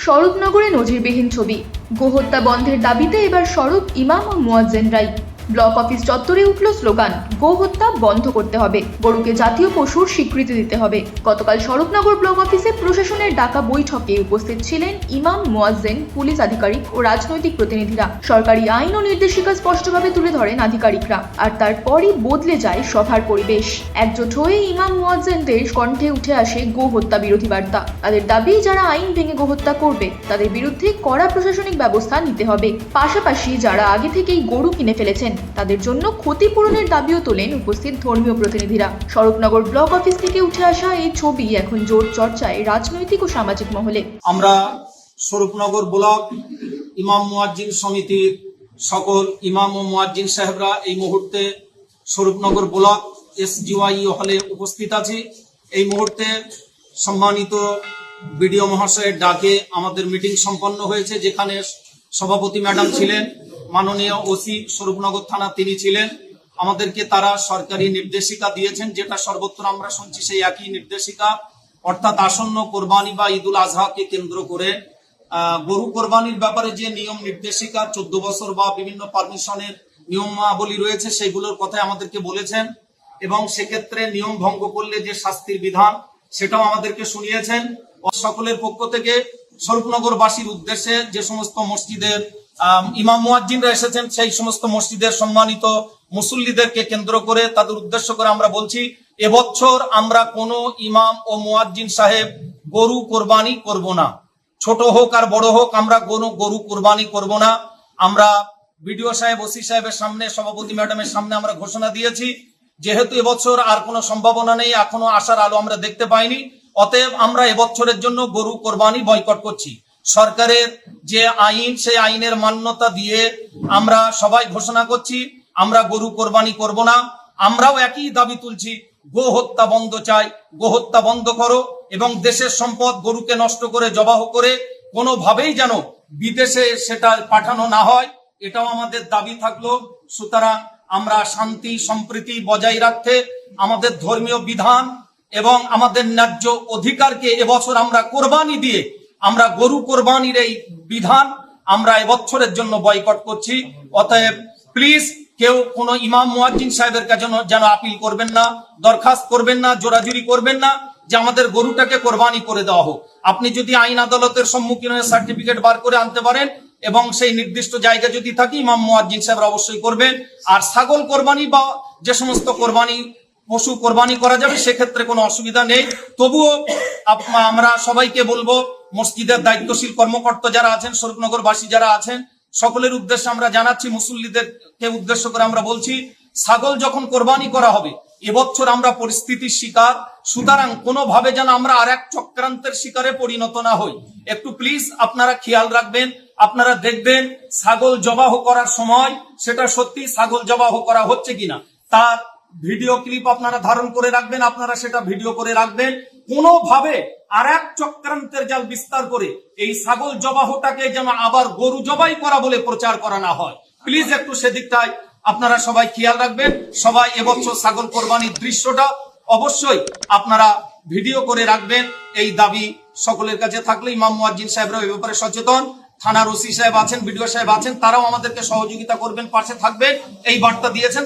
স্বরূপনগরে নজিরবিহীন ছবি। গোহত্যা বন্ধের দাবিতে এবার সরব ইমাম ও মুয়াজ্জিনরাই। ব্লক অফিস চত্বরে উঠল স্লোগান, গোহত্যা বন্ধ করতে হবে, গরুকে জাতীয় পশুর স্বীকৃতি দিতে হবে। গতকাল স্বরূপনগর ব্লক অফিসে প্রশাসনের ডাকা বৈঠকে উপস্থিত ছিলেন ইমাম, মুয়াজ্জিন, পুলিশ আধিকারিক ও রাজনৈতিক প্রতিনিধিরা। সরকারি আইন ও নির্দেশিকা স্পষ্টভাবে তুলে ধরেন আধিকারিকরা, আর তারপরই বদলে যায় সভার পরিবেশ। একজোট হয়ে ইমাম, মুয়াজ্জিনদের কণ্ঠে উঠে আসে গোহত্যা বিরোধী বার্তা। তাদের দাবি, যারা আইন ভেঙে গোহত্যা করবে তাদের বিরুদ্ধে কড়া প্রশাসনিক ব্যবস্থা নিতে হবে। পাশাপাশি যারা আগে থেকেই গরু কিনে ফেলেছেন তাদের জন্য ক্ষতিপূরণের দাবিও তোলেন উপস্থিত ধর্মীয় প্রতিনিধিরা। স্বরূপনগর ব্লক অফিস থেকে উঠে আসা এই ছবি এখন জোর চর্চায় রাজনৈতিক ও সামাজিক মহলে। আমরা স্বরূপনগর ব্লক ইমাম মুয়াজ্জিন সমিতির সকল ইমাম ও মুয়াজ্জিন সাহেবরা এই মুহূর্তে স্বরূপনগর ব্লক SGY হলে উপস্থিত আছি। এই মুহূর্তে সম্মানিত বিডিও মহাশয়ের ডাকে আমাদের মিটিং সম্পন্ন হয়েছে, যেখানে সভাপতি ম্যাডাম ছিলেন, মাননীয় ওসি স্বরূপনগর থানা তিনি ছিলেন। আমাদেরকে তারা সরকারি নির্দেশিকা দিয়েছেন, যেটা সর্বত্র আমরা শুনছি সেই একই নির্দেশিকা, অর্থাৎ আসন্ন কোরবানি বা ঈদুল আজহাকে কেন্দ্র করে গরু কোরবানির ব্যাপারে যে নিয়ম নির্দেশিকা 14 বছর বা বিভিন্ন পারমিশনের নিয়মাবলী রয়েছে সেগুলোর কথা আমাদেরকে বলেছেন, এবং সেক্ষেত্রে নিয়ম ভঙ্গ করলে যে শাস্তির বিধান সেটাও আমাদেরকে শুনিয়েছেন। সকলের পক্ষ থেকে স্বরূপনগরবাসীর উদ্দেশ্যে যে সমস্ত মসজিদের ইমাম মুয়াজ্জিনরা এসেছেন সেই সমস্ত মসজিদের সম্মানিত মুসল্লিদেরকে কেন্দ্র করে তাদের উদ্দেশ্য করে আমরা বলছি, এবছর আমরা কোনো ইমাম ও মুয়াজ্জিন সাহেব গরু কোরবানি করব না। ছোট হোক আর বড় হোক, আমরা কোনো গরু কোরবানি করব না। আমরা বিডিও সাহেব, ওসি সাহেবের সামনে, সভাপতি ম্যাডামের সামনে আমরা ঘোষণা দিয়েছি, যেহেতু এবছর আর কোনো সম্ভাবনা নেই, এখনো আসার আলো আমরা দেখতে পাইনি, অতএব আমরা এবছরের জন্য গরু কোরবানি বয়কট করছি। সরকারের যে আইন সেই আইনের মান্যতা দিয়ে আমরা সবাই ঘোষণা করছি আমরা গরু কোরবানি করব না। আমরাও একই দাবি তুলছি, গো হত্যা বন্ধ চাই, গো হত্যা বন্ধ করো, এবং দেশের সম্পদ গরুকে নষ্ট করে জবাহ করে কোনোভাবেই যেন বিদেশে সেটা পাঠানো না হয়, এটাও আমাদের দাবি থাকলো। সুতরাং আমরা শান্তি সম্প্রীতি বজায় রাখতে আমাদের ধর্মীয় বিধান এবং আমাদের ন্যায্য অধিকারকে এবছর আমরা কোরবানি দিয়ে আমরা গরু কোরবানির এই বিধান আমরা এবছরের জন্য বয়কট করছি। অতএব প্লিজ কেউ কোনো ইমাম মুয়াজ্জিন সাহেবের কাছে যেন আপিল করবেন না, দরখাস্ত করবেন না, জোরাজুরি করবেন না যে আমাদের গরুটাকে কোরবানি করে দেওয়া হোক। আপনি যদি আইন আদালতের সম্মুখীন হয়ে সার্টিফিকেট বার করে আনতে পারেন এবং সেই নির্দিষ্ট জায়গা যদি থাকে, ইমাম মুয়াজ্জিন সাহেবরা অবশ্যই করবেন। আর ছাগল কোরবানি বা যে সমস্ত কোরবানি পশু কোরবানি করা যাবে সেক্ষেত্রে কোনো অসুবিধা নেই। তবুও আমরা সবাইকে বলবো, মসজিদের দায়িত্বশীল কর্মকর্তা যারা আছেন, স্বরূপনগরবাসী যারা আছেন, সকলের উদ্দেশ্যে আমরা জানাচ্ছি, মুসল্লিদেরকে উদ্দেশ্য করে আমরা বলছি, ছাগল যখন কোরবানি করা হবে এবছর আমরা পরিস্থিতির শিকার, সুতরাং কোনোভাবে যেন আমরা আর এক চক্রান্তের শিকারে পরিণত না হই। একটু প্লিজ আপনারা খেয়াল রাখবেন, আপনারা দেখবেন ছাগল জবাহ করার সময় সেটা সত্যি ছাগল জবাহ করা হচ্ছে কিনা তার ভিডিও ক্লিপ আপনারা ধারণ করে রাখবেন, আপনারা সেটা ভিডিও করে রাখবেন। কোনোভাবে আর এক চক্রান্তের জাল বিস্তার করে এই ছাগল জবাহটাকে যেন আবার গরু জবাই করা বলে প্রচার করা না হয়। প্লিজ একটু সেদিকটাই আপনারা সবাই খেয়াল রাখবেন। সবাই এবছর ছাগল কোরবানির দৃশ্যটা অবশ্যই আপনারা ভিডিও করে রাখবেন, এই দাবি সকলের কাছে থাকলে। ইমাম মুয়াজ্জিন সাহেবরা এই ব্যাপারে সচেতন, থানার ওসি সাহেব আছেন, বিডিও সাহেব আছেন, তারাও আমাদেরকে সহযোগিতা করবেন, পাশে থাকবেন, এই বার্তা দিয়েছেন।